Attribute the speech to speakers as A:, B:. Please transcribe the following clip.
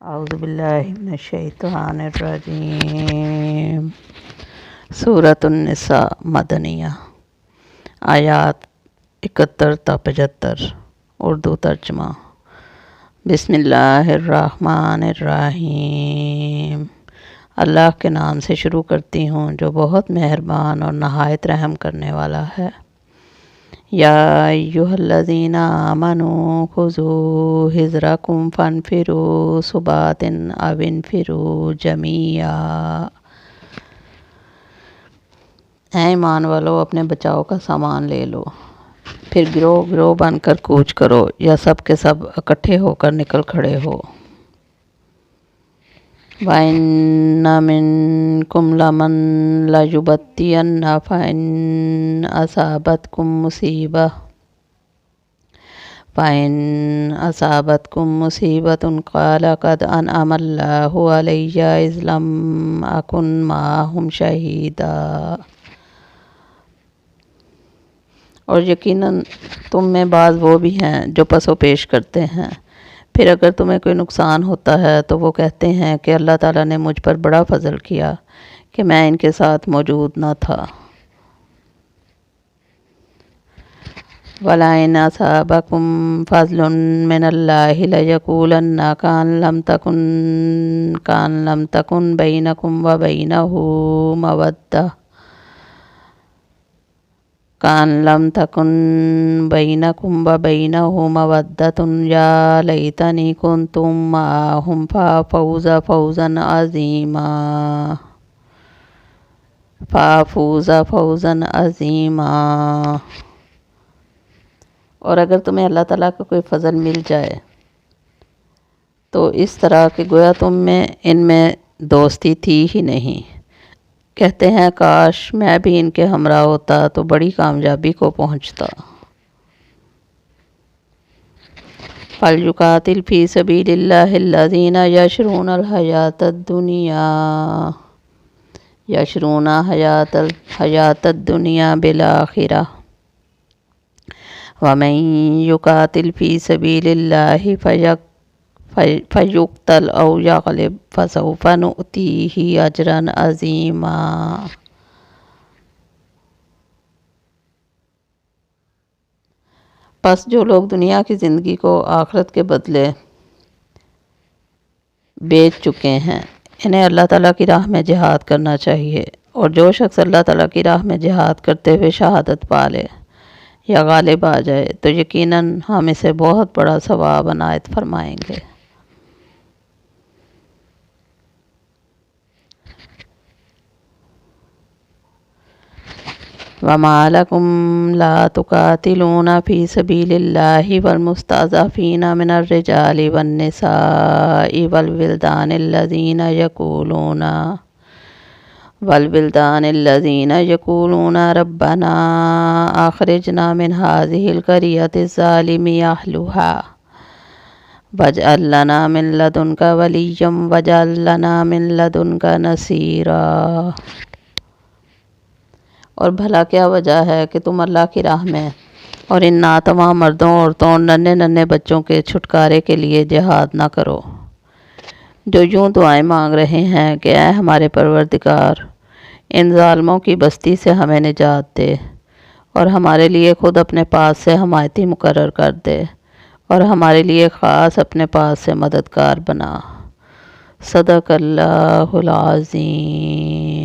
A: اعوذ باللہ من الشیطان الرجیم۔ سورۃ النساء مدنیہ، آیات 71 تا 75، اردو ترجمہ۔ بسم اللہ الرحمن الرحیم۔ اللہ کے نام سے شروع کرتی ہوں جو بہت مہربان اور نہایت رحم کرنے والا ہے۔ یا ایھا الذین آمنوا خذوا حذرکم فانفروا ثبات او انفروا جمیعا۔ اے ایمان والو، اپنے بچاؤ کا سامان لے لو، پھر گروہ گروہ بن کر کوچ کرو یا سب کے سب اکٹھے ہو کر نکل کھڑے ہو۔ وَإِنَّ مِنْكُمْ لَمَنْ لَيُبَطِّئَنَّ فَإِنْ أَصَابَتْكُمْ مُصِيبَةٌ قَالَ قَدْ أَنْعَمَ اللَّهُ عَلَيَّ إِذْ لَمْ أَكُنْ مَعَهُمْ شَهِيدًا۔ اور یقیناً تم میں بعض وہ بھی ہیں جو پس و پیش کرتے ہیں، پھر اگر تمہیں کوئی نقصان ہوتا ہے تو وہ کہتے ہیں کہ اللہ تعالیٰ نے مجھ پر بڑا فضل کیا کہ میں ان کے ساتھ موجود نہ تھا۔ وَلَئِنْ أَصَابَكُمْ فَضْلٌ مِّنَ اللَّهِ لَيَقُولَنَّ كَأَن لَّمْ تَكُنْ بَيْنَكُمْ وَبَيْنَهُ مَوَدَّةٌ يَا لَيْتَنِي كُنتُ مَعَهُمْ فَأَفُوزَ فَوْزًا عَظِيمًا۔ اور اگر تمہیں اللہ تعالیٰ کا کوئی فضل مل جائے تو اس طرح کہ گویا تم میں ان میں دوستی تھی ہی نہیں، کہتے ہیں کاش میں بھی ان کے ہمراہ ہوتا تو بڑی کامیابی کو پہنچتا۔ فَلْيُقَاتِلْ فِي سَبِيلِ اللَّهِ الَّذِينَ يَشْرُونَ حَيَاةَ الدُّنْيَا بِالْآخِرَةِ وَمَنْ يُقَاتِلْ فِي سَبِيلِ اللَّهِ فَيُقْتَلْ أَوْ يَغْلِبْ فَسَوْفَ نُؤْتِيهِ أَجْرًا عَظِيمًا۔ پس جو لوگ دنیا کی زندگی کو آخرت کے بدلے بیچ چکے ہیں، انہیں اللہ تعالیٰ کی راہ میں جہاد کرنا چاہیے، اور جو شخص اللہ تعالیٰ کی راہ میں جہاد کرتے ہوئے شہادت پا لے یا غالب آ جائے تو یقیناً ہم اسے بہت بڑا ثواب عنایت فرمائیں گے۔ وَمَا لَكُمْ لَا تُقَاتِلُونَ فِي سَبِيلِ اللَّهِ وَالْمُسْتَضْعَفِينَ مِنَ الرِّجَالِ وَالنِّسَاءِ وَالْوِلْدَانِ الَّذِينَ يَقُولُونَ رَبَّنَا أَخْرِجْنَا مِنْ هَٰذِهِ الْقَرْيَةِ الظَّالِمِ أَهْلُهَا وَاجْعَل لَّنَا مِن لَّدُنكَ وَلِيًّا وَاجْعَل لَّنَا مِن لَّدُنكَ نَصِيرًا۔ اور بھلا کیا وجہ ہے کہ تم اللہ کی راہ میں اور ان ناتواں مردوں، عورتوں اور ننھے ننھے بچوں کے چھٹکارے کے لیے جہاد نہ کرو، جو یوں دعائیں مانگ رہے ہیں کہ اے ہمارے پروردگار، ان ظالموں کی بستی سے ہمیں نجات دے اور ہمارے لیے خود اپنے پاس سے حمایتی مقرر کر دے اور ہمارے لیے خاص اپنے پاس سے مددگار بنا۔ صدق اللہ العظیم۔